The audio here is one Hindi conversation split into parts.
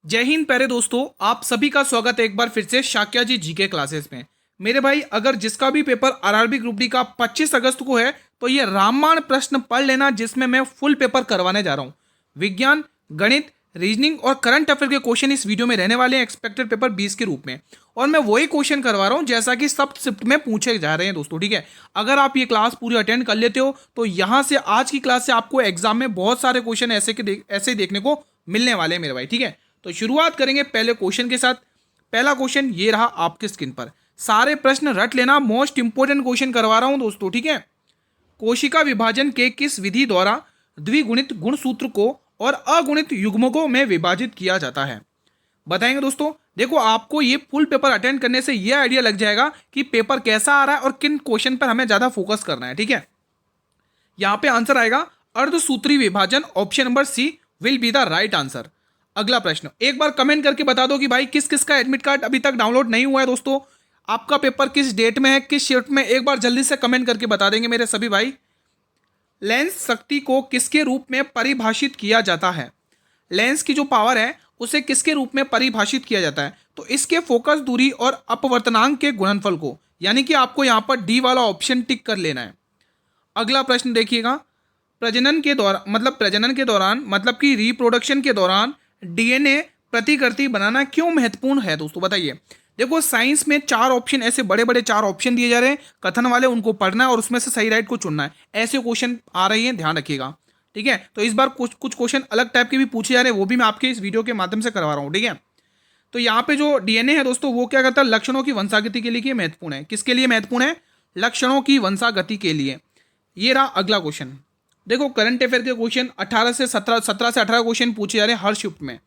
जय हिंद प्यारे दोस्तों, आप सभी का स्वागत है एक बार फिर से शाक्या जी जीके क्लासेस में। मेरे भाई, अगर जिसका भी पेपर आरआरबी ग्रुप डी का 25 अगस्त को है तो ये रामायण प्रश्न पढ़ लेना, जिसमें मैं फुल पेपर करवाने जा रहा हूँ। विज्ञान, गणित, रीजनिंग और करंट अफेयर के क्वेश्चन इस वीडियो में रहने वाले हैं एक्सपेक्टेड पेपर 20 के रूप में। और मैं वही क्वेश्चन करवा रहा हूँ जैसा कि सब शिफ्ट में पूछे जा रहे हैं दोस्तों, ठीक है। अगर आप ये क्लास पूरी अटेंड कर लेते हो तो यहाँ से आज की क्लास से आपको एग्जाम में बहुत सारे क्वेश्चन ऐसे ही देखने को मिलने वाले हैं मेरे भाई, ठीक है। तो शुरुआत करेंगे पहले क्वेश्चन के साथ। पहला क्वेश्चन ये रहा आपके स्क्रीन पर। सारे प्रश्न रट लेना, मोस्ट इंपोर्टेंट क्वेश्चन करवा रहा हूं दोस्तों, ठीक है। कोशिका विभाजन के किस विधि द्वारा द्विगुणित गुणसूत्र को और अगुणित युग्मकों में विभाजित किया जाता है? बताएंगे दोस्तों। देखो, आपको ये फुल पेपर अटेंड करने से ये आइडिया लग जाएगा कि पेपर कैसा आ रहा है और किन क्वेश्चन पर हमें ज्यादा फोकस करना है, ठीक है। यहां पे आंसर आएगा अर्धसूत्री विभाजन, option number C will be the right answer. अगला प्रश्न, एक बार कमेंट करके बता दो कि भाई किस किस का एडमिट कार्ड अभी तक डाउनलोड नहीं हुआ है दोस्तों। आपका पेपर किस डेट में है, किस शिफ्ट में, एक बार जल्दी से कमेंट करके बता देंगे मेरे सभी भाई। लेंस शक्ति को किसके रूप में परिभाषित किया जाता है? लेंस की जो पावर है उसे किसके रूप में परिभाषित किया जाता है? तो इसके फोकस दूरी और अपवर्तनांक के गुणनफल को, यानी कि आपको यहां पर डी वाला ऑप्शन टिक कर लेना है। अगला प्रश्न देखिएगा, प्रजनन के दौरान मतलब कि रिप्रोडक्शन के दौरान डीएनए प्रतिकृति बनाना क्यों महत्वपूर्ण है दोस्तों? बताइए। देखो, साइंस में चार ऑप्शन, ऐसे बड़े बड़े चार ऑप्शन दिए जा रहे हैं, कथन वाले उनको पढ़ना है और उसमें से सही राइट को चुनना है। ऐसे क्वेश्चन आ रहे हैं, ध्यान रखिएगा, ठीक है। तो इस बार कुछ क्वेश्चन अलग टाइप के भी पूछे जा रहे हैं, वो भी मैं आपके इस वीडियो के माध्यम से करवा रहा हूँ, ठीक है। तो यहाँ पे जो डीएनए है दोस्तों, वो क्या करता है? लक्षणों की वंशागति के लिए महत्वपूर्ण है। किसके लिए महत्वपूर्ण है? लक्षणों की वंशागति के लिए। ये रहा अगला क्वेश्चन। देखो, करंट अफेयर के क्वेश्चन 17 से 18 क्वेश्चन पूछे जा रहे हैं हर शिफ्ट में।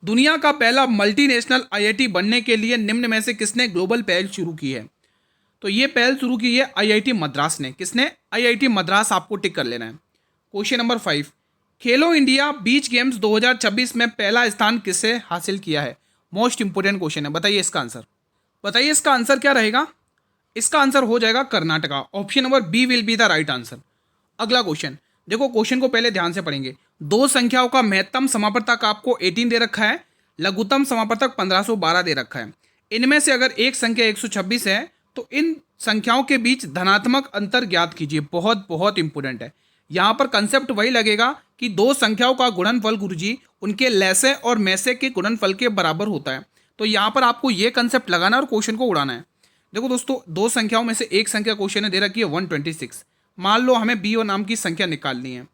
दुनिया का पहला मल्टीनेशनल आईआईटी बनने के लिए निम्न में से किसने ग्लोबल पहल शुरू की है? तो ये पहल शुरू की है आईआईटी मद्रास ने। किसने? आईआईटी मद्रास, आपको टिक कर लेना है। क्वेश्चन नंबर 5, खेलो इंडिया बीच गेम्स 2026 में पहला स्थान किसे हासिल किया है? मोस्ट इंपोर्टेंट क्वेश्चन है, बताइए इसका आंसर। बताइए इसका आंसर क्या रहेगा? इसका आंसर हो जाएगा Karnataka. Option number B will be the right answer. अगला क्वेश्चन, देखो क्वेश्चन को पहले ध्यान से पढ़ेंगे। दो संख्याओं का महत्तम समापवर्तक आपको 18 दे रखा है, लघुत्तम समापवर्तक 1512 दे रखा है। इनमें से अगर एक संख्या 126 है तो इन संख्याओं के बीच धनात्मक अंतर ज्ञात कीजिए। बहुत बहुत इंपोर्टेंट है। यहाँ पर कंसेप्ट वही लगेगा कि दो संख्याओं का गुणनफल गुरुजी उनके लैसे और मैसे के गुणनफल के बराबर होता है। तो यहाँ पर आपको ये कंसेप्ट लगाना और क्वेश्चन को उड़ाना है। देखो दोस्तों, दो संख्याओं में से एक संख्या क्वेश्चन ने दे रखी है 126। मान लो हमें बी और नाम की संख्या निकालनी है।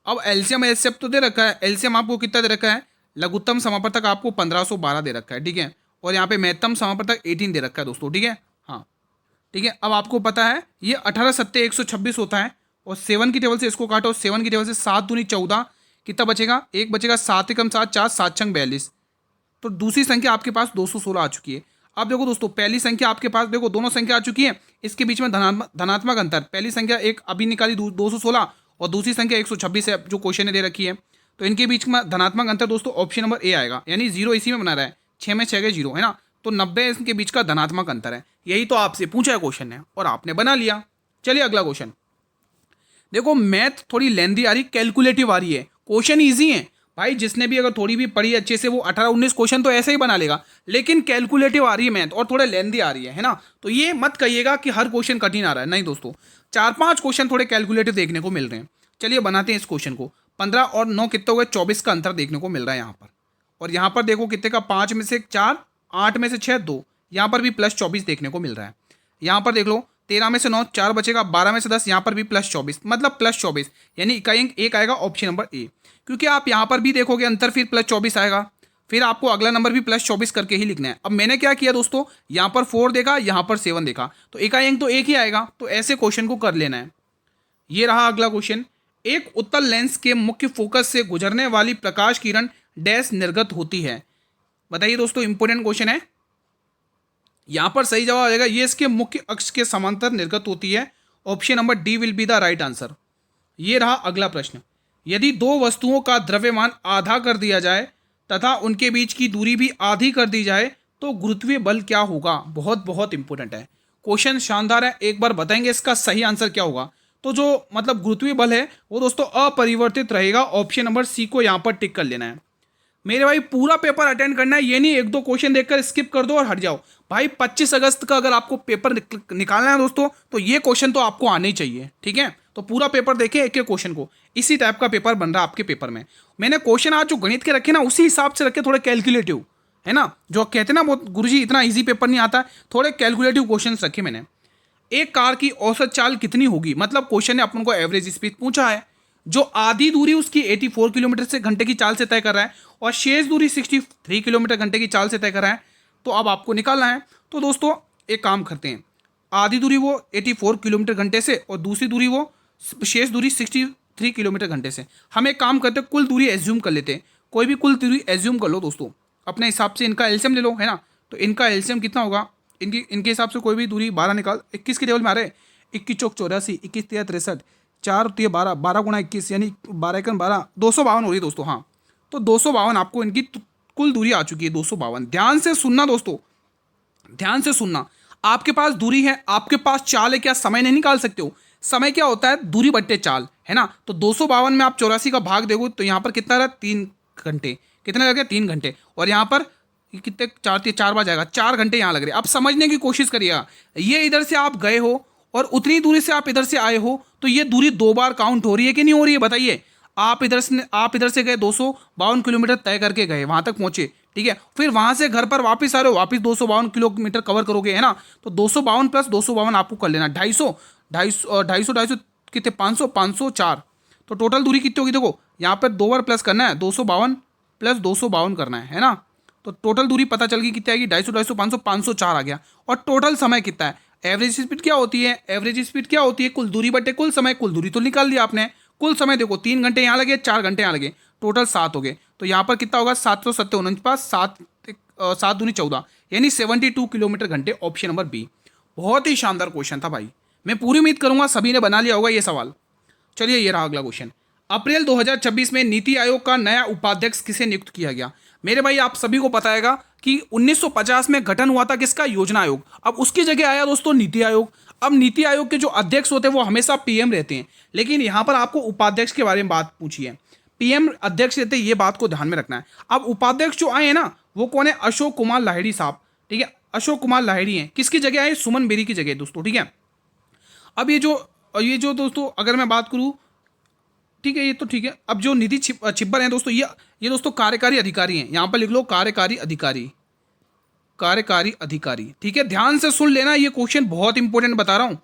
अब एलसीएम एचसीएफ तो दे रखा है। एलसीएम आपको कितना दे रखा है? लघुत्तम समापवर्तक आपको 1512 दे रखा है, ठीक है। और यहाँ पे महत्तम समापवर्तक 18 दे रखा है दोस्तों, ठीक है। हाँ, ठीक है। अब आपको पता है ये 18 सत्ते 126 होता है, और 7 की टेबल से इसको काटो। 7 की टेबल से 7 दूनी 14, कितना बचेगा? एक बचेगा। 7 एकम 7 4, 7 छंग 42। तो दूसरी संख्या आपके पास 216 आ चुकी है। अब देखो दोस्तों, पहली संख्या आपके पास, देखो दोनों संख्या आ चुकी है, इसके बीच में धनात्मक अंतर। पहली संख्या एक अभी निकाली 216 और दूसरी संख्या 126 है जो क्वेश्चन ने दे रखी है। तो इनके बीच में धनात्मक अंतर दोस्तों ऑप्शन नंबर ए आएगा, यानी 0 इसी में बना रहा है। 6 में 6 के 0 है ना, तो 90 इनके बीच का धनात्मक अंतर है। यही तो आपसे पूछा है क्वेश्चन ने और आपने बना लिया। चलिए अगला क्वेश्चन। देखो, मैथ थोड़ी लेंदी आ रही, कैलकुलेटिव आ रही है। क्वेश्चन ईजी है भाई, जिसने भी अगर थोड़ी भी पढ़ी अच्छे से वो 18-19 क्वेश्चन तो ऐसे ही बना लेगा। लेकिन कैलकुलेटिव आ रही है मैथ और थोड़े लेंदी आ रही है ना। तो ये मत कहिएगा कि हर क्वेश्चन कठिन आ रहा है, नहीं दोस्तों। 4-5 क्वेश्चन थोड़े कैलकुलेटिव देखने को मिल रहे हैं। चलिए बनाते हैं इस क्वेश्चन को। 15 और 9 कितने हो गए? 24 का अंतर देखने को मिल रहा है यहाँ पर। और यहाँ पर देखो कितने का? 5 में से 4, 8 में से 6 2, यहाँ पर भी +24 देखने को मिल रहा है। यहाँ पर देख लो 13 में से 9 4 बचेगा, 12 में से 10, यहाँ पर भी +24, मतलब +24, यानी एक आएगा ऑप्शन नंबर ए। क्योंकि आप यहाँ पर भी देखोगे अंतर, फिर +24 आएगा, फिर आपको अगला नंबर भी +24 करके ही लिखना है। अब मैंने क्या किया दोस्तों, यहाँ पर 4 देखा, यहाँ पर 7 देखा, तो एकाएक तो एक ही आएगा। तो ऐसे क्वेश्चन को कर लेना है। ये रहा अगला क्वेश्चन। एक उत्तल लेंस के मुख्य फोकस से गुजरने वाली प्रकाश किरण डैश निर्गत होती है? बताइए दोस्तों, इंपोर्टेंट क्वेश्चन है। यहां पर सही जवाब आएगा ये इसके मुख्य अक्ष के समांतर निर्गत होती है। Option number D will be the right answer. ये रहा अगला प्रश्न। यदि दो वस्तुओं का द्रव्यमान आधा कर दिया जाए तथा उनके बीच की दूरी भी आधी कर दी जाए तो गुरुत्वीय बल क्या होगा? बहुत बहुत इंपॉर्टेंट है क्वेश्चन, शानदार है। एक बार बताएंगे इसका सही आंसर क्या होगा। तो जो गुरुत्वीय बल है वो दोस्तों अपरिवर्तित रहेगा। ऑप्शन नंबर सी को यहां पर टिक कर लेना है। मेरे भाई पूरा पेपर अटेंड करना है, ये नहीं एक दो क्वेश्चन देखकर स्किप कर दो और हट जाओ। भाई 25 अगस्त का अगर आपको पेपर निकालना है दोस्तों, तो ये क्वेश्चन तो आपको आने ही चाहिए, ठीक है। तो पूरा पेपर देखिए एक एक क्वेश्चन को, इसी टाइप का पेपर बन रहा है आपके पेपर में। मैंने क्वेश्चन आज जो गणित के रखे ना उसी हिसाब से रखे, थोड़े कैलकुलेटिव, है ना। जो कहते हैं ना बहुत गुरुजी इतना ईजी पेपर नहीं आता, थोड़े कैलकुलेटिव क्वेश्चन रखे मैंने। एक कार की औसत चाल कितनी होगी, मतलब क्वेश्चन ने अपन को एवरेज स्पीड पूछा है, जो आधी दूरी उसकी 84 किलोमीटर से घंटे की चाल से तय कर रहा है और शेष दूरी 63 किलोमीटर घंटे की चाल से तय कर रहा है। तो अब आपको निकालना है। तो दोस्तों एक काम करते हैं, आधी दूरी वो 84 किलोमीटर घंटे से और दूसरी दूरी वो शेष दूरी 63 किलोमीटर घंटे से। हम एक काम करते हैं, कुल दूरी एज्यूम कर लेते हैं, कोई भी कुल दूरी एज्यूम कर लो दोस्तों अपने हिसाब से, इनका एलसीएम ले लो, है ना। तो इनका एलसीएम कितना होगा, इनके हिसाब से कोई भी दूरी 12 निकाल, 21 के टेबल में आ रहे, 21 चौक 84, 21 तिया 63, 4 तिया 12, 12 गुणा 21 यानी 12 एकन 12, 252 हो रही है दोस्तों। हाँ तो 252 आपको इनकी कुल दूरी आ चुकी है, 252। ध्यान से सुनना दोस्तों, ध्यान से सुनना, आपके पास दूरी है, आपके पास चाल है, क्या समय नहीं निकाल सकते हो। समय क्या होता है, दूरी बट्टे चाल, है ना। तो 252 में आप 84 का भाग दोगे तो यहाँ पर कितना रहा, 3 घंटे, कितने लगे 3 घंटे, और यहाँ पर कितने 4 बार जाएगा, 4 घंटे यहाँ लग रहे हैं। अब समझने की कोशिश करिएगा, ये इधर से आप गए हो और उतनी दूरी से आप इधर से आए हो, तो ये दूरी 2 बार काउंट हो रही है कि नहीं हो रही है, बताइए। आप इधर से गए, 252 किलोमीटर तय करके गए, वहां तक पहुंचे, ठीक है। फिर वहां से घर पर वापस आ रहे हो, वापस 252 किलोमीटर कवर करोगे, है ना। तो 252 प्लस 252 आपको कर लेना, 250 कितने, 500, 504। तो टोटल दूरी कितनी होगी, देखो यहाँ पर 2 बार प्लस करना है, 252 प्लस 252 करना है ना। तो टोटल दूरी पता चल गई कितनी आएगी, 250, 500, 504 आ गया। और टोटल समय कितना है, एवरेज स्पीड क्या होती है, एवरेज स्पीड क्या होती है, कुल दूरी बटे कुल समय। कुल दूरी तो निकाल दिया आपने, कुल समय देखो 3 घंटे यहाँ लगे, 4 घंटे यहाँ लगे, टोटल 7 हो गए। तो यहाँ पर कितना होगा, 749, 7 दूनी 14 यानी 72 किलोमीटर घंटे, ऑप्शन नंबर बी। बहुत ही शानदार क्वेश्चन था भाई, मैं पूरी उम्मीद करूंगा सभी ने बना लिया होगा ये सवाल। चलिए ये रहा अगला क्वेश्चन। अप्रैल 2026 में नीति आयोग का नया उपाध्यक्ष किसे नियुक्त किया गया। मेरे भाई आप सभी को पता हैगा कि 1950 में गठन हुआ था किसका, योजना आयोग। अब उसकी जगह आया दोस्तों नीति आयोग। अब नीति आयोग के जो अध्यक्ष होते हैं वो हमेशा पीएम रहते हैं, लेकिन यहां पर आपको उपाध्यक्ष के बारे में बात पूछी है, पीएम अध्यक्ष रहते हैं, ये बात को ध्यान में रखना है। अब उपाध्यक्ष जो आए हैं ना वो कौन है, अशोक कुमार लाहिड़ी साहब, ठीक है। अशोक कुमार लाहिड़ी हैं, किसकी जगह आए, सुमन बेरी की जगह दोस्तों, ठीक है। अब ये जो दोस्तों अगर मैं बात करूं, ठीक है, ये तो ठीक है। अब जो निधि छिब्बर हैं दोस्तों, ये दोस्तों कार्यकारी अधिकारी हैं, यहां पर लिख लो कार्यकारी अधिकारी, कार्यकारी अधिकारी, ठीक है। ध्यान से सुन लेना, ये क्वेश्चन बहुत इंपॉर्टेंट बता रहा हूं,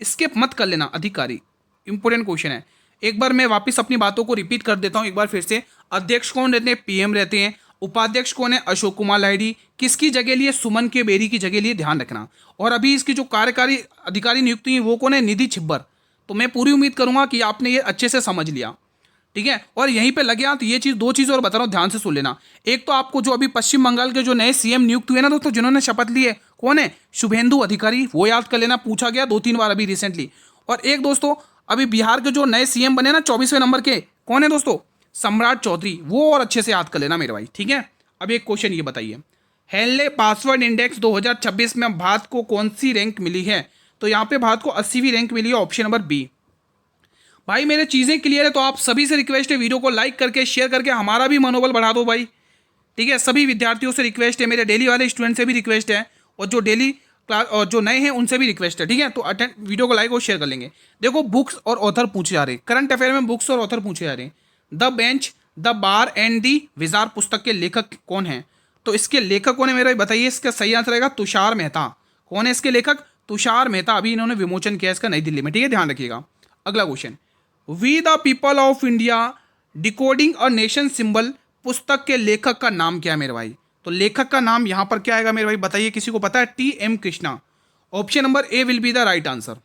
स्किप मत कर लेना। अधिकारी इंपॉर्टेंट क्वेश्चन है। एक बार मैं वापस अपनी बातों को रिपीट कर देता हूं एक बार फिर से। अध्यक्ष कौन रहते हैं, पीएम रहते हैं। उपाध्यक्ष कौन है, अशोक कुमार लाहिड़ी। किसकी जगह लिए, सुमन के बेरी की जगह लिए, ध्यान रखना। और अभी इसकी जो कार्यकारी अधिकारी नियुक्त हुई वो कौन है, निधि छिब्बर। तो मैं पूरी उम्मीद करूंगा कि आपने ये अच्छे से समझ लिया, ठीक है। और यहीं पे लगे आप, तो ये चीज, 2 चीज़ और बता रहा हूँ, ध्यान से सुन लेना। एक तो आपको जो अभी पश्चिम बंगाल के जो नए सीएम नियुक्त हुए ना दोस्तों, जिन्होंने शपथ ली है, कौन है, शुभेंदु अधिकारी, वो याद कर लेना, पूछा गया 2-3 बार अभी रिसेंटली। और एक दोस्तों अभी बिहार के जो नए सीएम बने ना 24वें नंबर के, कौन है दोस्तों, सम्राट चौधरी, वो और अच्छे से याद कर लेना मेरे भाई, ठीक है। अब एक क्वेश्चन ये बताइए, हेनले पासवर्ड इंडेक्स 2026 में भारत को कौन सी रैंक मिली है। तो यहाँ पे भारत को 80वीं रैंक मिली है, ऑप्शन नंबर बी। भाई मेरे चीज़ें क्लियर है, तो आप सभी से रिक्वेस्ट है, वीडियो को लाइक करके शेयर करके हमारा भी मनोबल बढ़ा दो भाई, ठीक है। सभी विद्यार्थियों से रिक्वेस्ट है, मेरे डेली वाले स्टूडेंट से भी रिक्वेस्ट है, और जो डेली क्लास और जो नए हैं उनसे भी रिक्वेस्ट है, ठीक है। तो अटेंड, वीडियो को लाइक और शेयर कर लेंगे। देखो बुक्स और ऑथर पूछे जा रहे हैं, करंट अफेयर में बुक्स और ऑथर पूछे जा रहे हैं। The bench, the bar and the विजार पुस्तक के लेखक कौन है। तो इसके लेखक कौन है मेरा बताइए, इसका सही आंसर रहेगा तुषार मेहता। कौन है इसके लेखक, तुषार मेहता। अभी इन्होंने विमोचन किया इसका नई दिल्ली में, ठीक है, ध्यान रखिएगा। अगला question, we the people of India decoding a nation symbol पुस्तक के लेखक का नाम क्या है मेरे भाई। तो लेखक का नाम यहां पर क्या आएगा मेरे भाई, बताइए, किसी को पता है, TM. Krishna. Option number A will be the right answer.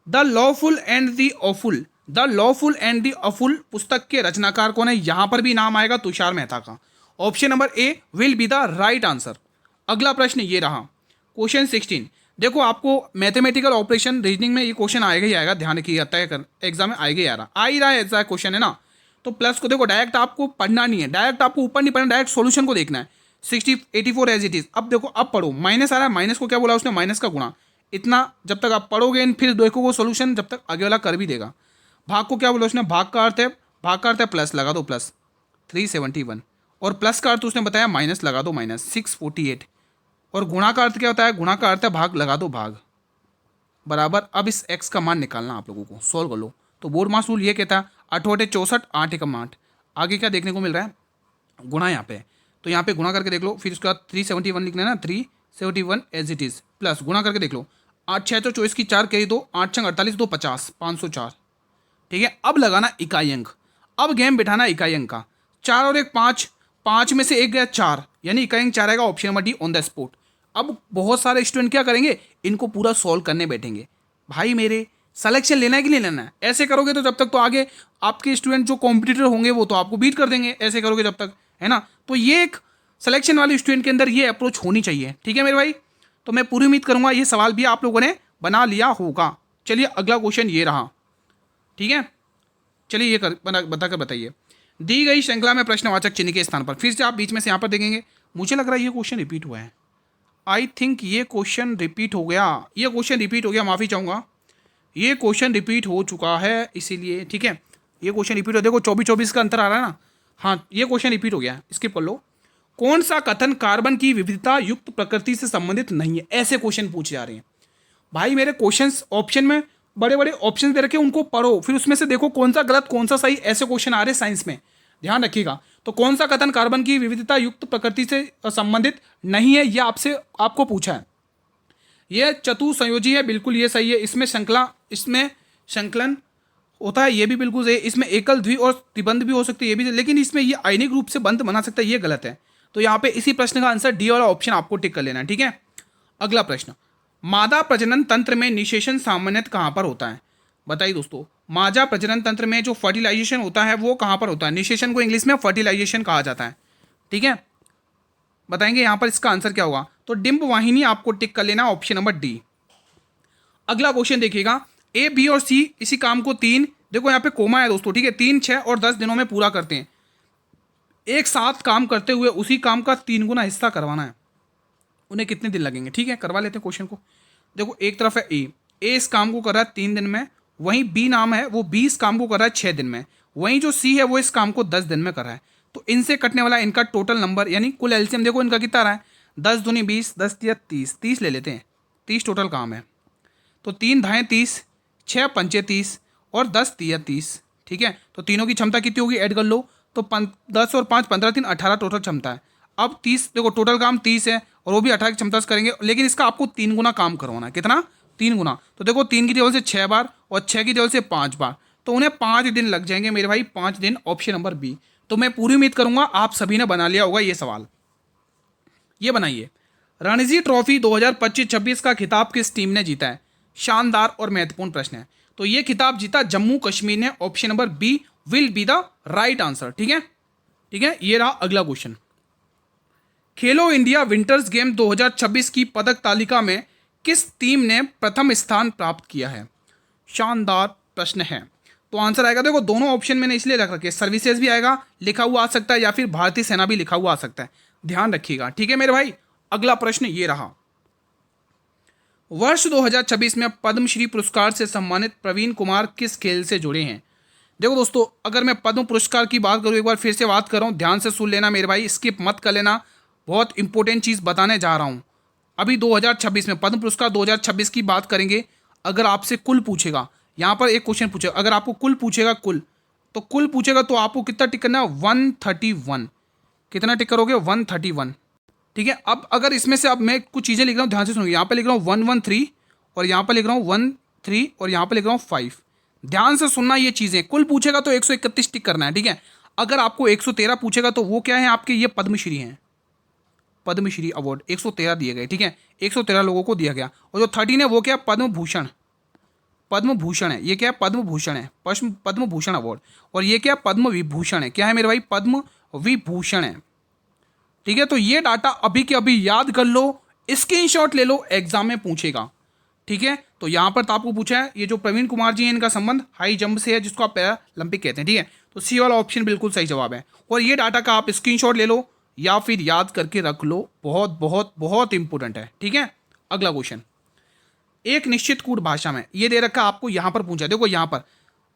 The lawful and the awful, the lawful and the awful पुस्तक के रचनाकार कौन है, यहां पर भी नाम आएगा तुषार मेहता का। Option number A will be the right answer. अगला प्रश्न ये रहा, क्वेश्चन 16। देखो आपको मैथमेटिकल ऑपरेशन रीजनिंग में ये क्वेश्चन आएगा ही आएगा, ध्यान रखिएगा, तय कर एग्जाम में आएगा ही आ ही रहा है, ऐसा क्वेश्चन है ना। तो प्लस को देखो, डायरेक्ट आपको पढ़ना नहीं है, डायरेक्ट आपको ऊपर नहीं पढ़ना, डायरेक्ट सॉल्यूशन को देखना है। 84 एज इट इज। अब देखो, अब पढ़ो, माइनस आ रहा है, माइनस को क्या बोला उसने, माइनस का गुणा। इतना जब तक आप पढ़ोगे फिर देखोगे सॉल्यूशन, जब तक आगे वाला कर भी देगा। भाग को क्या बोला उसने, भाग का अर्थ है, भाग का अर्थ है प्लस, लगा दो प्लस। 371, और प्लस का अर्थ उसने बताया माइनस लगा दो माइनस 648, और गुणा का अर्थ क्या होता है, गुणा का अर्थ है भाग, लगा दो भाग, बराबर। अब इस x का मान निकालना आप लोगों को, सॉल्व कर लो। तो बोर्ड मास रूल ये कहता है 8 8 64, 8 एकम 8। आगे क्या देखने को मिल रहा है, गुणा यहाँ पे, तो यहाँ पे गुणा करके देख लो, फिर उसके बाद 371 लिखना है ना, 371 एज इट इज़, प्लस गुणा करके देख लो, 8 6 तो 24 की 4 कैरी 2, 8 6 48 2 50, 504। ठीक है, अब लगाना इकाई अंक, अब गेम बिठाना इकाई अंक का। 4 और 1 5, 5 में से एक गया 4, यानी इकाई अंक 4 आएगा, option number D on the spot. अब बहुत सारे स्टूडेंट क्या करेंगे, इनको पूरा सॉल्व करने बैठेंगे। भाई मेरे सिलेक्शन लेना है कि नहीं लेना है, ऐसे करोगे तो जब तक तो आगे आपके स्टूडेंट जो कॉम्पिटिटर होंगे वो तो आपको बीट कर देंगे, ऐसे करोगे जब तक, है ना। तो ये एक सिलेक्शन वाले स्टूडेंट के अंदर ये अप्रोच होनी चाहिए। ठीक है मेरे भाई, तो मैं पूरी उम्मीद करूंगा ये सवाल भी आप लोगों ने बना लिया होगा। चलिए अगला क्वेश्चन ये रहा। ठीक है, चलिए ये बताकर बताइए, दी गई श्रृंखला में प्रश्नवाचक चिन्ह के स्थान पर, फिर से आप बीच में से यहाँ पर देखेंगे, मुझे लग रहा है ये क्वेश्चन रिपीट हुआ है, आई थिंक ये क्वेश्चन रिपीट हो गया, ये क्वेश्चन रिपीट हो गया, माफ़ी चाहूँगा, ये क्वेश्चन रिपीट हो चुका है इसीलिए। ठीक है, ये क्वेश्चन रिपीट हो, देखो 24 का अंतर आ रहा है ना, हाँ ये क्वेश्चन रिपीट हो गया, स्किप कर लो। कौन सा कथन कार्बन की विविधता युक्त प्रकृति से संबंधित नहीं है, ऐसे क्वेश्चन पूछे जा रहे हैं। भाई मेरे क्वेश्चंस ऑप्शन में बड़े बड़े ऑप्शन दे रखे, उनको पढ़ो, फिर उसमें से देखो कौन सा गलत कौन सा सही, ऐसे क्वेश्चन आ रहे हैं साइंस में, ध्यान रखिएगा। तो कौन सा कथन कार्बन की विविधता युक्त प्रकृति से संबंधित नहीं है, यह आपको पूछा है। यह चतुसंयोजी है, बिल्कुल ये सही है। इसमें संकलन होता है, ये भी बिल्कुल सही है। इसमें एकल द्वि और त्रिबंध भी हो सकते हैं, ये भी, लेकिन इसमें ये आयनिक रूप से बंध बना सकता है, ये गलत है। तो यहाँ पे इसी प्रश्न का आंसर डी वाला ऑप्शन आपको टिक कर लेना है। ठीक है, अगला प्रश्न, मादा प्रजनन तंत्र में निषेचन सामान्यतः कहाँ पर होता है, बताइए दोस्तों। मादा प्रजनन तंत्र में जो फर्टिलाइजेशन होता है वो कहाँ पर होता है, निषेचन को इंग्लिश में फर्टिलाइजेशन कहा जाता है। ठीक है, बताएंगे यहाँ पर इसका आंसर क्या होगा, तो डिंब वाहिनी आपको टिक कर लेना, ऑप्शन नंबर डी। अगला क्वेश्चन देखिएगा, ए बी और सी इसी काम को 3, देखो यहाँ पे कोमा है दोस्तों, ठीक है, 3 6 और 10 दिनों में पूरा करते हैं। एक साथ काम करते हुए उसी काम का 3 गुना हिस्सा करवाना है, उन्हें कितने दिन लगेंगे। ठीक है, करवा लेते हैं क्वेश्चन को। देखो एक तरफ है ए इस काम को कर रहा है 3 दिन में, वहीं बी नाम है वो 20 काम को कर रहा है 6 दिन में, वहीं जो सी है वो इस काम को 10 दिन में कर रहा है। तो इनसे कटने वाला इनका टोटल नंबर यानी कुल एलसीएम देखो इनका कितना रहा है, 10 दूनी 20, 10 तिया 30, 30 ले लेते हैं, 30 टोटल काम है। तो 3 धाएँ 30, 6 पंचे 30 और 10 तिया 30। ठीक है, तो तीनों की क्षमता कितनी होगी, ऐड कर लो, तो 10 और 5 15 3 18 टोटल क्षमता है। अब 30 देखो टोटल काम 30 है और वो भी 18 की क्षमता से करेंगे, लेकिन इसका आपको 3 गुना काम करवाना है, कितना, 3 गुना। तो देखो 3 की टेबल से 6 बार और 6 की टेबल से 5 बार, तो उन्हें 5 दिन लग जाएंगे मेरे भाई, 5 दिन, ऑप्शन नंबर बी। तो मैं पूरी उम्मीद करूंगा आप सभी ने बना लिया होगा ये सवाल। ये बनाइए, रणजी ट्रॉफी 2025-26 का खिताब किस टीम ने जीता है, शानदार और महत्वपूर्ण प्रश्न है। तो ये खिताब जीता जम्मू कश्मीर ने, option number B will be the right answer. ठीक है, ठीक है, ये रहा अगला क्वेश्चन। खेलो इंडिया विंटर्स गेम 2026 की पदक तालिका में किस टीम ने प्रथम स्थान प्राप्त किया है, शानदार प्रश्न है। तो आंसर आएगा, देखो दोनों ऑप्शन मैंने इसलिए रख रखे, सर्विसेज भी आएगा लिखा हुआ आ सकता है या फिर भारतीय सेना भी लिखा हुआ आ सकता है, ध्यान रखिएगा। ठीक है मेरे भाई, अगला प्रश्न ये रहा, वर्ष 2026 में पद्मश्री पुरस्कार से सम्मानित प्रवीण कुमार किस खेल से जुड़े हैं। देखो दोस्तों, अगर मैं पद्म पुरस्कार की बात करूं, एक बार फिर से बात कर रहा हूं, ध्यान से सुन लेना मेरे भाई, स्किप मत कर लेना, बहुत इंपॉर्टेंट चीज़ बताने जा रहा हूं। अभी 2026 में पद्म पुरस्कार 2026 की बात करेंगे। अगर आपसे कुल पूछेगा, यहाँ पर एक क्वेश्चन पूछेगा, अगर आपको कुल पूछेगा, तो कुल पूछेगा तो आपको कितना टिक करना है, 131, कितना टिक करोगे, 131। ठीक है, अब अगर इसमें से अब मैं कुछ चीज़ें लिख रहा हूँ, ध्यान से सुनिए, यहाँ पर लिख रहा हूँ 113 और यहाँ पर लिख रहा हूँ 13 और यहाँ पर लिख रहा हूँ 5, ध्यान से सुनना ये चीज़ें। कुल पूछेगा तो 131 टिक करना है। ठीक है, अगर आपको 113 पूछेगा तो वो क्या है आपके, ये पद्मश्री हैं, पद्मश्री अवार्ड 113 दिए गए। ठीक है, 113 लोगों को दिया गया, और जो 13 है वो क्या, पद्म भूषण, पद्म भूषण है, ये क्या है, पद्म भूषण है, पद्म भूषण अवार्ड। और ये क्या, पद्म विभूषण है, क्या है मेरे भाई, पद्म विभूषण है। ठीक है, तो ये डाटा अभी के अभी याद कर लो, स्क्रीनशॉट ले लो, एग्जाम में पूछेगा। ठीक है, तो यहाँ पर तो आपको पूछा है, ये जो प्रवीण कुमार जी हैं इनका संबंध हाई जंप से है, जिसको आप पैरालंपिक कहते हैं। ठीक है, तो सी वाला ऑप्शन बिल्कुल सही जवाब है, और ये डाटा का आप स्क्रीनशॉट ले लो या फिर याद करके रख लो, बहुत बहुत बहुत इंपॉर्टेंट है। ठीक है, अगला क्वेश्चन, एक निश्चित कूट भाषा में, ये दे रखा आपको, यहाँ पर पूछा, देखो यहाँ पर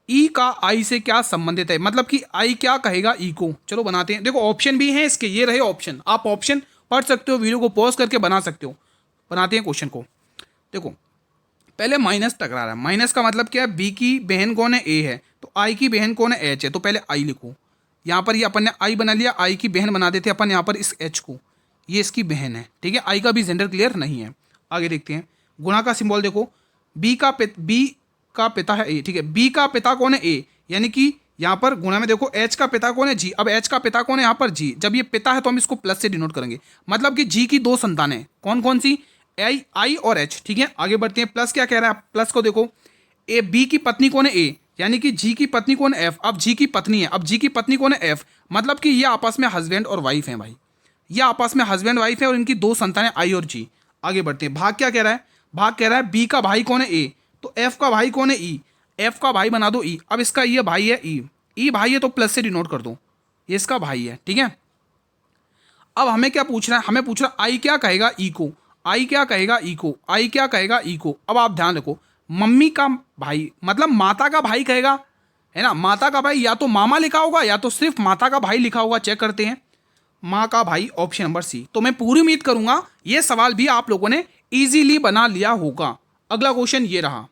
ई का आई से क्या संबंधित है, मतलब कि आई क्या कहेगा ई को। चलो बनाते हैं। देखो ऑप्शन भी हैं इसके, ये रहे ऑप्शन, आप ऑप्शन पढ़ सकते हो, वीडियो को पॉज करके बना सकते हो। बनाते हैं क्वेश्चन को। देखो पहले माइनस टकरा रहा है, माइनस का मतलब क्या है, बी की बहन कौन है, ए है, तो आई की बहन कौन है, एच है, तो पहले आई लिखो। यहाँ पर ये अपन ने आई बना लिया, आई की बहन बना देते अपन यहाँ पर इस एच को, ये इसकी बहन है, ठीक है। आई का भी जेंडर क्लियर नहीं है। आगे देखते हैं। गुणा का सिंबल देखो, बी का पिता है ए, ठीक है, बी का पिता कौन है, ए, यानी कि यहाँ पर गुणा में देखो एच का पिता कौन है, जी। अब एच का पिता कौन है यहाँ पर, जी। जब ये पिता है तो हम इसको प्लस से डिनोट करेंगे, मतलब कि जी की दो संतानें कौन कौन सी, आई और एच, ठीक है। आगे बढ़ते हैं। प्लस क्या कह रहा है, प्लस को देखो, ए बी की पत्नी कौन है, ए, यानी कि जी की पत्नी कौन है, एफ। अब जी की पत्नी है, अब जी की पत्नी कौन है, एफ, मतलब कि ये आपस में हस्बैंड और वाइफ हैं भाई, ये आपस में हस्बैंड वाइफ है और इनकी दो संतानें आई और जी। आगे बढ़ते हैं। भाग क्या कह रहा है, भाग कह रहा है बी का भाई कौन है, ए, तो एफ का भाई कौन है, ई, एफ का भाई बना दो ई। अब इसका ये भाई है, ई भाई है तो प्लस से डिनोट कर दो, ये इसका भाई है, ठीक है। अब हमें क्या पूछ रहा है, हमें पूछ रहा है आई क्या कहेगा ई को, आई क्या कहेगा ई को, आई क्या कहेगा ई को। अब आप ध्यान रखो, मम्मी का भाई मतलब माता का भाई कहेगा, है ना, माता का भाई या तो मामा लिखा होगा या तो सिर्फ माता का भाई लिखा होगा, चेक करते हैं। माँ का भाई, ऑप्शन नंबर सी। तो मैं पूरी उम्मीद करूंगा ये सवाल भी आप लोगों ने इजीली बना लिया होगा। अगला क्वेश्चन ये रहा,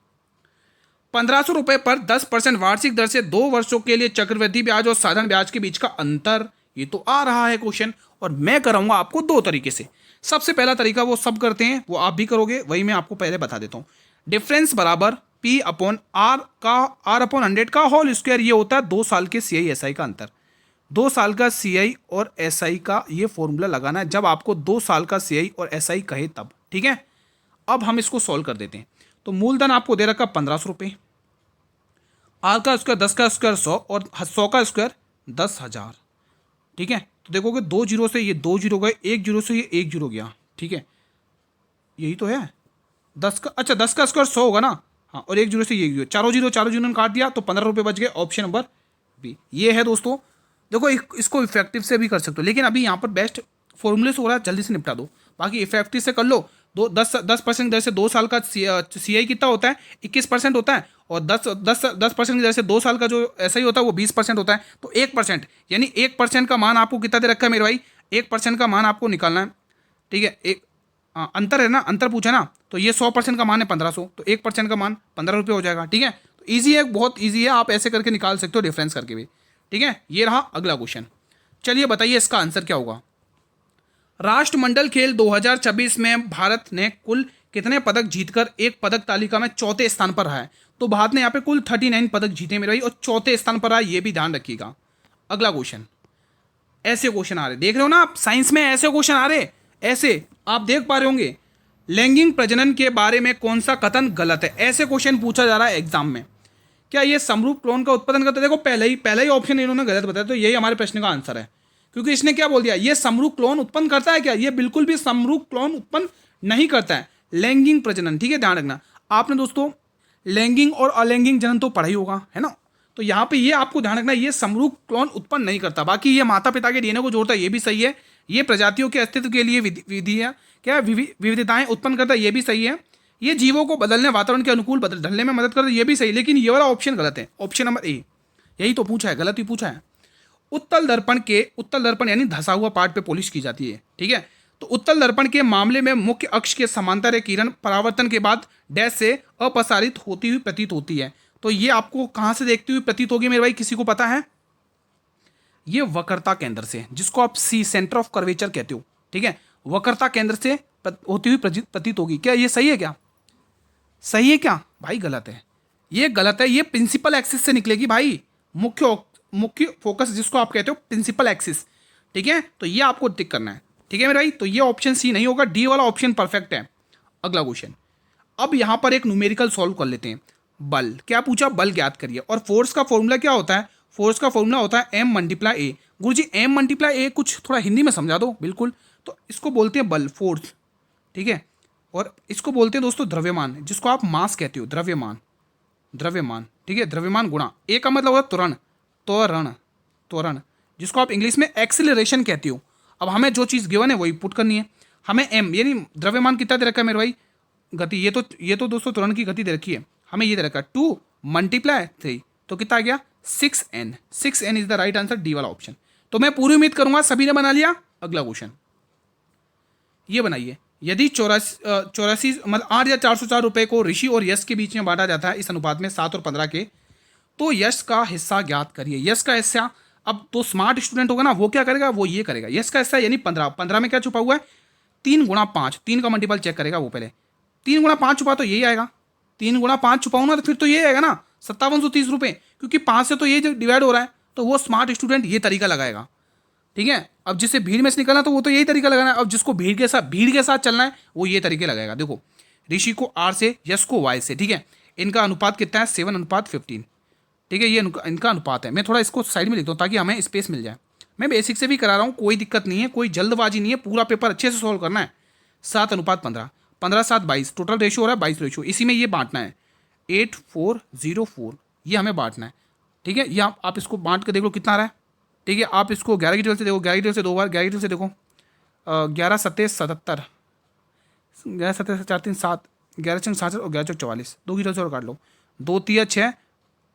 1500 रुपए पर 10% वार्षिक दर से 2 वर्षों के लिए चक्रवृद्धि ब्याज और साधारण ब्याज के बीच का अंतर। ये तो आ रहा है क्वेश्चन, और मैं कराऊंगा आपको दो तरीके से। सबसे पहला तरीका वो सब करते हैं, वो आप भी करोगे, वही मैं आपको पहले बता देता हूँ। डिफरेंस बराबर पी अपॉन आर का, आर अपॉन 100 का होल स्क्वायर, ये होता है 2 साल के सी आई एस आई का अंतर। 2 साल का सी आई और एस आई का ये फॉर्मूला लगाना है जब आपको 2 साल का सी आई और एस आई कहे तब, ठीक है। अब हम इसको सॉल्व कर देते हैं। तो मूलधन आपको दे रखा 1500 रुपये, आर का स्क्वायर 10 का स्क्वायर 100 और 100 का स्क्वायर 10,000, ठीक है। तो देखोगे 2 जीरो से ये 2 जीरो गए, 1 जीरो से ये 1 जीरो गया, ठीक है, यही तो है। 10 का, अच्छा 10 का स्क्वायर 100 होगा ना, हाँ, और 1 जीरो से ये जीरो, चारों जीरो ने काट दिया तो 15 रुपये बच गए, ऑप्शन नंबर बी। ये है दोस्तों। देखो इसको इफेक्टिव से भी कर सकते हो, लेकिन अभी यहाँ पर बेस्ट फॉर्मूले से हो रहा है, जल्दी से निपटा दो। बाकी इफेक्टिव से कर लो। 10% दर से 2 साल का सी आई कितना होता है, 21% होता है, और 10% की दर से 2 साल का जो ऐसा ही होता है वो 20% होता है। तो 1%, यानी 1% का मान आपको कितना दे रखा है मेरे भाई, 1% का मान आपको निकालना है, ठीक है। एक अंतर है ना, अंतर पूछा ना, तो ये 100% का मान है 1500, तो 1% का मान 15 रुपये हो जाएगा, ठीक है। तो ईजी है, बहुत ईजी है, आप ऐसे करके निकाल सकते हो डिफरेंस करके भी, ठीक है। ये रहा अगला क्वेश्चन। चलिए बताइए इसका आंसर क्या होगा। राष्ट्रमंडल खेल 2026 में भारत ने कुल कितने पदक जीतकर एक पदक तालिका में चौथे स्थान पर रहा है। तो भारत ने यहाँ पे कुल 39 पदक जीते मेरे भाई, और चौथे स्थान पर रहा है, ये भी ध्यान रखिएगा। अगला क्वेश्चन, ऐसे क्वेश्चन आ रहे, देख रहे हो ना आप, साइंस में ऐसे क्वेश्चन आ रहे, ऐसे आप देख पा रहे होंगे। लैंगिक प्रजनन के बारे में कौन सा कथन गलत है, ऐसे क्वेश्चन पूछा जा रहा है एग्जाम में। क्या ये समरूप क्लोन का उत्पादन करता है, देखो पहले ही ऑप्शन इन्होंने गलत बताया, तो यही हमारे प्रश्न का आंसर है, क्योंकि इसने क्या बोल दिया, ये समरूप क्लोन उत्पन्न करता है क्या, ये बिल्कुल भी समरूप क्लोन उत्पन्न नहीं करता है। लैंगिक प्रजनन, ठीक है, ध्यान रखना। आपने दोस्तों लैंगिक और अलैंगिक जनन तो पढ़ा ही होगा, है ना, तो यहाँ पे ये आपको ध्यान रखना, ये समरूप क्लोन उत्पन्न नहीं करता। बाकी ये माता पिता के डीएनए को जोड़ता है, ये भी सही है। ये प्रजातियों के अस्तित्व के लिए विधियाँ क्या विविधताएं उत्पन्न करता है, ये भी सही है। ये जीवों को बदलने, वातावरण के अनुकूल ढलने में मदद करता है, ये भी सही। लेकिन ये वाला ऑप्शन गलत है, ऑप्शन नंबर ए, यही तो पूछा है, गलत ही पूछा है। उत्तल दर्पण यानी धंसा हुआ पार्ट पे पॉलिश की जाती है, ठीक है। तो उत्तल दर्पण के मामले में मुख्य अक्ष के समांतर किरण परावर्तन के बाद डैश से अपसारित होती हुई प्रतीत होती है। तो ये आपको कहाँ से देखती हुई प्रतीत होगी मेरे भाई, किसी को पता है? ये वक्रता केंद्र से, जिसको आप सी सेंटर ऑफ कर्वेचर कहते हो, ठीक है, वक्रता केंद्र से होती हुई प्रतीत होगी। क्या ये सही है? क्या सही है? क्या भाई गलत है, ये गलत है। ये प्रिंसिपल एक्सिस से निकलेगी भाई, मुख्य फोकस जिसको आप कहते हो प्रिंसिपल एक्सिस, ठीक है। तो ये आपको टिक करना है, ठीक है मेरे भाई। तो ये ऑप्शन सी नहीं होगा, डी वाला ऑप्शन परफेक्ट है। अगला क्वेश्चन, अब यहां पर एक न्यूमेरिकल सॉल्व कर लेते हैं। बल, क्या पूछा? बल ज्ञात करिए। और फोर्स का फॉर्मूला क्या होता है? फोर्स का फॉर्मूला होता है m मल्टीप्लाई ए। गुरुजी m मल्टीप्लाई ए कुछ थोड़ा हिंदी में समझा दो। बिल्कुल, तो इसको बोलते हैं बल, फोर्स, ठीक है। और इसको बोलते हैं दोस्तों द्रव्यमान, जिसको आप मास कहते हो, द्रव्यमान, ठीक है। द्रव्यमान गुणा ए का मतलब होता है त्वरण, जिसको आप इंग्लिश में एक्सीलरेशन कहते हो। अब हमें जो चीज़ गिवन है वही पुट करनी है। हमें m यानी द्रव्यमान कितना दे रखा है मेरे भाई? गति, ये तो दोस्तों त्वरण की गति दे रखी है, हमें ये दे रखा है 2 मल्टीप्लाई 3, तो कितना आ गया 6n। 6n is the right answer, D वाला ऑप्शन। तो मैं पूरी उम्मीद करूंगा सभी ने बना लिया। अगला क्वेश्चन ये बनाइए, यदि 84 मतलब 8,404 को ऋषि और यश के बीच में बांटा जाता है इस अनुपात में 7 और 15 के, तो यश का हिस्सा ज्ञात करिए। यश का हिस्सा, अब तो स्मार्ट स्टूडेंट होगा ना, वो क्या करेगा, वो ये करेगा, यश का हिस्सा यानी 15, 15 में क्या छुपा हुआ है 3 गुणा 5, 3 का मल्टीपल चेक करेगा वो पहले, 3 गुणा 5 छुपा तो यही आएगा, 3 गुणा 5 छुपाऊँ ना तो फिर तो ये आएगा ना 5730 रुपये, क्योंकि 5 से तो ये जो डिवाइड हो रहा है, तो वो स्मार्ट स्टूडेंट ये तरीका लगाएगा। ठीक है, अब जिसे भीड़ में से निकलना तो वो तो यही तरीका लगाना है, अब जिसको भीड़ के साथ चलना है वो ये तरीके लगाएगा। देखो ऋषि को R से, यश को Y से, ठीक है, इनका अनुपात कितना है 7:15। ठीक है, ये इनका अनुपात है। मैं थोड़ा इसको साइड में लिख दूँ ताकि हमें स्पेस मिल जाए। मैं बेसिक से भी करा रहा हूँ, कोई दिक्कत नहीं है, कोई जल्दबाजी नहीं है, पूरा पेपर अच्छे से सॉल्व करना है। 7:15, 15 7 22, टोटल रेशियो हो रहा है 22 रेशियो, इसी में ये बांटना है 8404, ये हमें बांटना है। ठीक है, ये आप इसको बांट के देख लो कितना आ रहा है। ठीक है, आप इसको 11 की टेबल से देखो, 11 की टेबल से 2 बार, 11 की टेबल से देखो, 11 7 77, 11 7 4 3 7, 11 6 67 और 11 4 44, 2 की टेबल से और काट लो, 2 3 6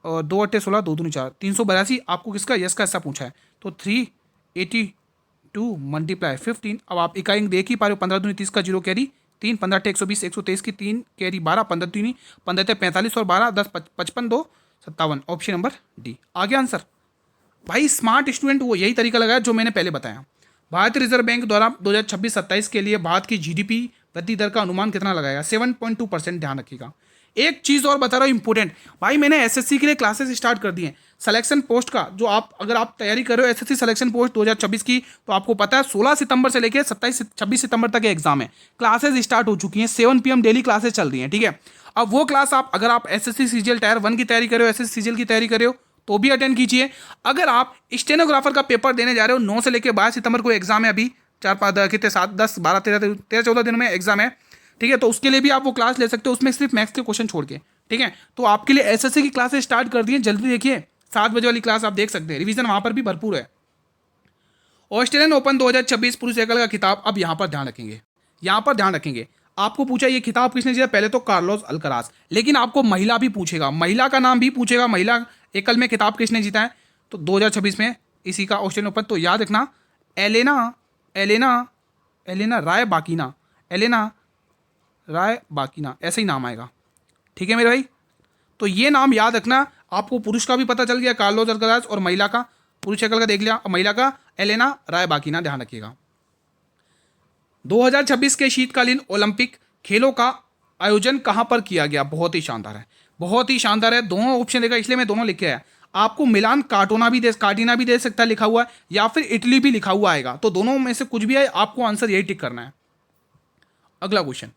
और 2 8 16, 2 दूनी 4, 382 आपको किसका, यस का हिस्सा पूछा है, तो 382 मल्टीप्लाई 15। अब आप इकाई देख ही पा रहे हो, 15 दूनी 30 का 0 कैरी 3, 15 120, 123 की 3 कैरी 12, 15 दूनी 15 45 और 12 10 55 2 57, ऑप्शन नंबर डी आ गया आंसर। भाई स्मार्ट स्टूडेंट वो यही तरीका लगाया जो मैंने पहले बताया। भारतीय रिजर्व बैंक द्वारा 2026-27 के लिए भारत की जीडीपी वृद्धि दर का अनुमान कितना लगाया, 7.2%। ध्यान रखिएगा। एक चीज़ और बता रहा हूँ इंपॉर्टेंट, भाई मैंने एसएससी के लिए क्लासेस स्टार्ट कर दिए हैं। सिलेक्शन पोस्ट का जो अगर आप तैयारी कर रहे हो एसएससी सिलेक्शन पोस्ट 2026 की, तो आपको पता है 16 सितंबर से लेकर 26 सितंबर तक एग्जाम है। क्लासेस स्टार्ट हो चुकी हैं, 7 PM डेली क्लासेस चल रही हैं। ठीक है, अब वो क्लास अगर आप एसएससी सीजीएल टायर 1 की तैयारी कर रहे हो, एसएससी सीजीएल की तैयारी कर रहे हो तो भी अटेंड कीजिए। अगर आप स्टेनोग्राफर का पेपर देने जा रहे हो, 9 से लेकर 22 सितंबर को एग्जाम है, अभी 4 5 कितने 7 10 12 13 14 दिन में एग्जाम है। ठीक है, तो उसके लिए भी आप वो क्लास ले सकते हो, उसमें सिर्फ मैथ्स के क्वेश्चन छोड़ के। ठीक है, तो आपके लिए एसएससी की क्लासेस स्टार्ट कर दी है, जल्दी देखिए 7 बजे वाली क्लास आप देख सकते हैं, रिवीजन वहां पर भी भरपूर है। ऑस्ट्रेलियन ओपन 2026 पुरुष एकल का खिताब, अब यहाँ पर ध्यान रखेंगे, आपको पूछा ये खिताब किसने जीता, पहले तो कार्लोस अल्कराज, लेकिन आपको महिला भी पूछेगा, महिला का नाम भी पूछेगा, महिला एकल में खिताब किसने जीता है, तो 2026 में इसी का ऑस्ट्रेलियन ओपन। तो याद रखना एलेना राय बाकीना, ऐसा ही नाम आएगा। ठीक है मेरे भाई, तो ये नाम याद रखना। आपको पुरुष का भी पता चल गया कार्लोस अल्कराज, और महिला का पुरुष एकल का देख लिया, महिला का एलेना राय बाकीना। ध्यान रखिएगा। 2026 के शीतकालीन ओलंपिक खेलों का आयोजन कहां पर किया गया, बहुत ही शानदार है, दोनों ऑप्शन देगा इसलिए मैं दोनों लिखे हैं। आपको मिलान कार्टिना भी दे सकता है लिखा हुआ है, या फिर इटली भी लिखा हुआ आएगा, तो दोनों में से कुछ भी है, आपको आंसर यही टिक करना है। अगला क्वेश्चन,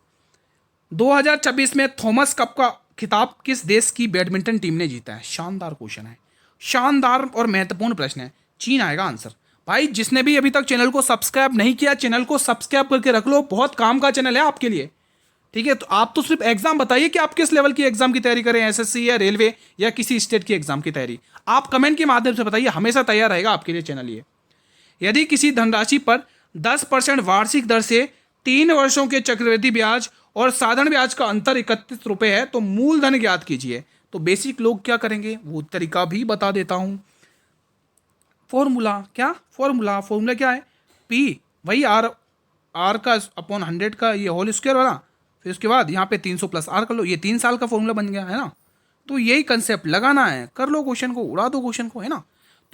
2026 में थॉमस कप का खिताब किस देश की बैडमिंटन टीम ने जीता है, शानदार क्वेश्चन है, शानदार और महत्वपूर्ण प्रश्न है। चीन आएगा आंसर। भाई जिसने भी अभी तक चैनल को सब्सक्राइब नहीं किया, चैनल को सब्सक्राइब करके रख लो, बहुत काम का चैनल है आपके लिए। ठीक है, तो आप तो सिर्फ एग्जाम बताइए कि आप किस लेवल की एग्जाम की तैयारी करें, एसएससी या रेलवे या किसी स्टेट की एग्जाम की तैयारी, आप कमेंट के माध्यम से बताइए, हमेशा तैयार रहेगा आपके लिए चैनल ये। यदि किसी धनराशि पर 10% वार्षिक दर से 3 वर्षों के चक्रवृद्धि ब्याज और साधारण ब्याज का अंतर 31 रुपये है, तो मूलधन ज्ञात कीजिए। तो बेसिक लोग क्या करेंगे वो तरीका भी बता देता हूं। फॉर्मूला क्या है, पी वही आर का अपॉन 100 का ये होल स्क्वायर वाला, फिर उसके बाद यहाँ पे 300 प्लस आर कर लो, ये 3 साल का फॉर्मूला बन गया है ना। तो यही कंसेप्ट लगाना है, कर लो क्वेश्चन को, उड़ा दो क्वेश्चन को, है ना।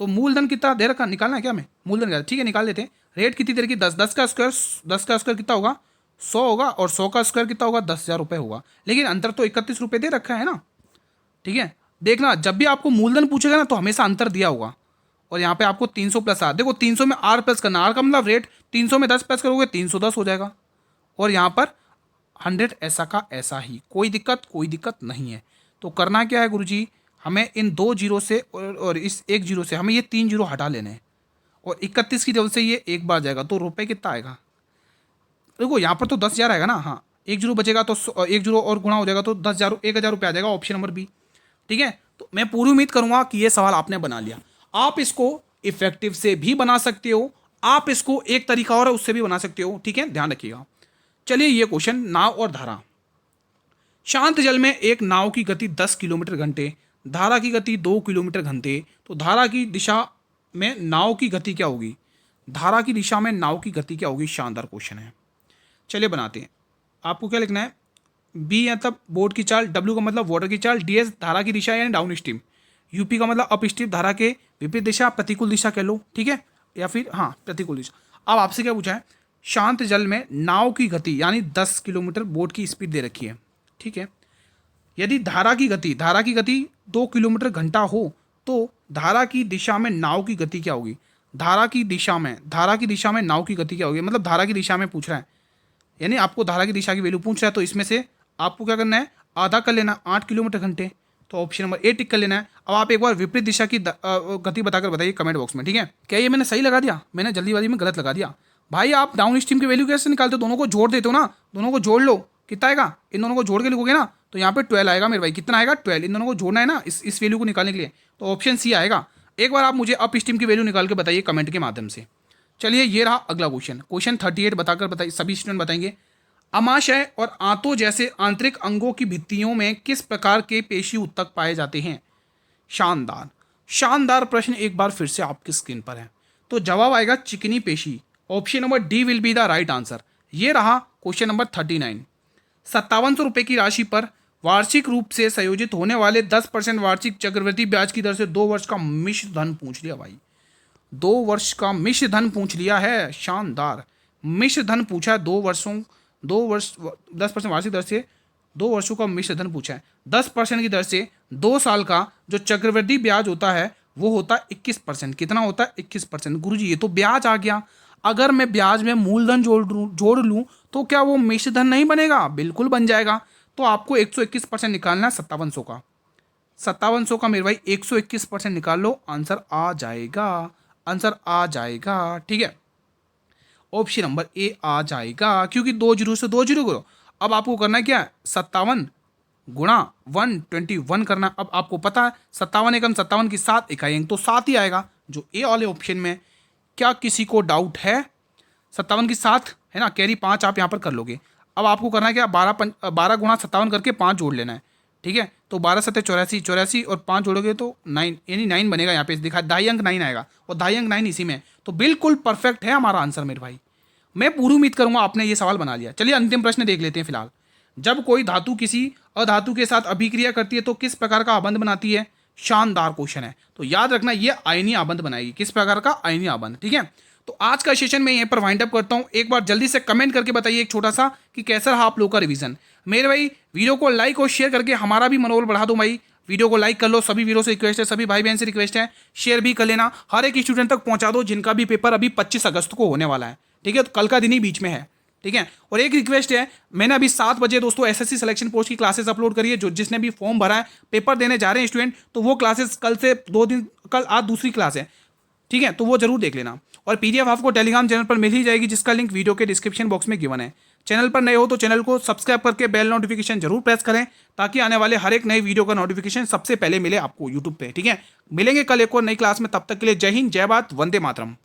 तो मूलधन कितना दे रखा, निकालना है क्या, मैं मूलधन, ठीक है निकाल लेते हैं। रेट कितनी देर की, 10 का स्क्वायर कितना होगा, 100 होगा, और 100 का स्क्वायर कितना होगा, 10,000 रुपये होगा, लेकिन अंतर तो 31 रुपये दे रखा है ना। ठीक है, देखना जब भी आपको मूलधन पूछेगा ना तो हमेशा अंतर दिया होगा, और यहाँ पे आपको 300 प्लस आर, देखो 300 में आर प्लस करना, आर का मतलब रेट, 300 में 10 प्लस करोगे 310 हो जाएगा, और यहाँ पर 100 ऐसा का ऐसा ही, कोई दिक्कत नहीं है। तो करना क्या है गुरुजी, हमें इन 2 जीरो से और इस 1 जीरो से हमें ये 3 जीरो हटा लेने हैं, और 31 की जगह से ये एक बार जाएगा, तो रुपये कितना आएगा, देखो यहाँ पर तो 10,000 आएगा ना, हाँ 1 जीरो बचेगा तो 1 जीरो और गुणा हो जाएगा तो 10,000 1,000 रुपये आ जाएगा, ऑप्शन नंबर बी। ठीक है, तो मैं पूरी उम्मीद करूँगा कि ये सवाल आपने बना लिया। आप इसको इफेक्टिव से भी बना सकते हो, आप इसको एक तरीका और है उससे भी बना सकते हो। ठीक है, ध्यान रखिएगा। चलिए ये क्वेश्चन, नाव और धारा। शांत जल में एक नाव की गति 10 किलोमीटर घंटे धारा की गति 2 किलोमीटर घंटे, तो धारा की दिशा में नाव की गति क्या होगी? धारा की दिशा में नाव की गति क्या होगी? शानदार क्वेश्चन है। चलिए बनाते हैं। आपको क्या लिखना है? बी मतलब बोट की चाल, डब्ल्यू का मतलब वाटर की चाल, डीएस धारा की दिशा यानी डाउन स्ट्रीम, यूपी का मतलब अप स्ट्रीम धारा के विपरीत दिशा, प्रतिकूल दिशा कह लो, ठीक है, या फिर हाँ प्रतिकूल दिशा। अब आपसे क्या पूछा है? शांत जल में नाव की गति यानी 10 किलोमीटर बोट की स्पीड दे रखी है, ठीक है। यदि धारा की गति 2 किलोमीटर घंटा हो तो धारा की दिशा में नाव की गति क्या होगी? धारा की दिशा में नाव की गति क्या होगी? मतलब धारा की दिशा में पूछ रहा है, यानी आपको धारा की दिशा की वैल्यू पूछ रहा है, तो इसमें से आपको क्या करना है? आधा कर लेना, 8 किलोमीटर घंटे, तो ऑप्शन नंबर ए टिक कर लेना है। अब आप एक बार विपरीत दिशा की गति बताकर बताइए कमेंट बॉक्स में, ठीक है। क्या ये मैंने सही लगा दिया? मैंने जल्दीबाजी में गलत लगा दिया? भाई आप डाउन स्ट्रीम की वैल्यू कैसे निकालते हो? दोनों को जोड़ देते हो ना, दोनों को जोड़ लो, कितना आएगा? इन दोनों को जोड़ के लिखोगे ना तो यहाँ पे 12 आएगा मेरे भाई। कितना आएगा? 12। इन दोनों को जोड़ना है ना इस वैल्यू को निकालने के लिए, तो ऑप्शन सी आएगा। एक बार आप मुझे अप स्ट्रीम की वैल्यू निकाल के बताइए कमेंट के माध्यम से। चलिए ये रहा अगला क्वेश्चन 38 बताकर बताइए, सभी स्टूडेंट बताएंगे। अमाशय और आंतों जैसे आंतरिक अंगों की भित्तियों में किस प्रकार के पेशी उत्तक पाए जाते हैं? शानदार प्रश्न एक बार फिर से आपकी स्क्रीन पर है, तो जवाब आएगा चिकनी पेशी। Option number D will be the right answer. ये रहा क्वेश्चन नंबर 39। 5700 रुपये की राशि पर वार्षिक रूप से संयोजित होने वाले 10% वार्षिक चक्रवृद्धि ब्याज की दर से 2 वर्ष का मिश्र धन पूछ लिया भाई। 2 वर्ष का मिश्र धन पूछ लिया है, शानदार। मिश्र धन पूछा है 2 वर्षों, 2 वर्ष 10% वार्षिक दर से 2 वर्षों का मिश्र धन पूछा है। 10% की दर से 2 साल का जो चक्रवृद्धि ब्याज होता है वो होता है 21%। कितना होता है? 21%। गुरुजी ये तो ब्याज आ गया। अगर मैं ब्याज में मूलधन जोड़ लूँ तो क्या वो मिश्र धन नहीं बनेगा? बिल्कुल बन जाएगा। तो आपको 121% निकालना है 5700 का। 5700 का मेरे भाई 121% निकाल लो, आंसर आ जाएगा, ठीक है। ऑप्शन नंबर ए आ जाएगा, क्योंकि 2 जीरो से 2 जीरो करो। अब आपको करना है क्या? 57 गुणा 121 करना। अब आपको पता है 57 एकम 57 की 7 इकाई अंक, तो 7 ही आएगा जो ए वाले ऑप्शन में। क्या किसी को डाउट है? 57 की 7 है ना, कैरी 5 आप यहाँ पर कर लोगे। अब आपको करना है क्या? 12 गुणा 57 करके 5 जोड़ लेना है, ठीक है। तो 12 7 84 और 5 जोड़ोगे तो 9 यानी 9 बनेगा। यहाँ पे दिखा 2.5 अंक 9 आएगा और 2.5 अंक 9 इसी में, तो बिल्कुल परफेक्ट है हमारा आंसर मेरे भाई। मैं पूरी उम्मीद करूंगा आपने ये सवाल बना लिया। चलिए अंतिम प्रश्न देख लेते हैं फिलहाल। जब कोई धातु किसी अधातु के साथ अभिक्रिया करती है तो किस प्रकार का आबंध बनाती है? शानदार क्वेश्चन है, तो याद रखना ये आयनीय आबंध बनाएगी। किस प्रकार का? आयनीय आबंध, ठीक है। तो आज का सेशन मैं यहीं पर वाइंड अप करता हूं। एक बार जल्दी से कमेंट करके बताइए एक छोटा सा कि कैसा रहा आप लोग का रिवीजन। मेरे भाई वीडियो को लाइक और शेयर करके हमारा भी मनोबल बढ़ा दो भाई। वीडियो को लाइक कर लो, सभी वीडियो से रिक्वेस्ट है, सभी भाई बहन से रिक्वेस्ट है, शेयर भी कर लेना, हर एक स्टूडेंट तक पहुंचा दो जिनका भी पेपर अभी 25 अगस्त को होने वाला है, ठीक है। तो कल का दिन ही बीच में है, ठीक है। और एक रिक्वेस्ट है, मैंने अभी 7 बजे दोस्तों एसएससी सिलेक्शन पोस्ट की क्लासेस अपलोड करी है। जो जिसने भी फॉर्म भरा है, पेपर देने जा रहे हैं स्टूडेंट, तो वो क्लासेस कल से 2 दिन, कल आज दूसरी क्लास है, ठीक है, तो वो जरूर देख लेना। और पीडीएफ आपको टेलीग्राम चैनल पर मिल ही जाएगी, जिसका लिंक वीडियो के डिस्क्रिप्शन बॉक्स में गिवन है। चैनल पर नए हो तो चैनल को सब्सक्राइब करके बेल नोटिफिकेशन जरूर प्रेस करें, ताकि आने वाले हर एक नए वीडियो का नोटिफिकेशन सबसे पहले मिले आपको यूट्यूब पे, ठीक है। मिलेंगे कल एक और नई क्लास में, तब तक के लिए जय हिंद, जय भारत, वंदे मातरम।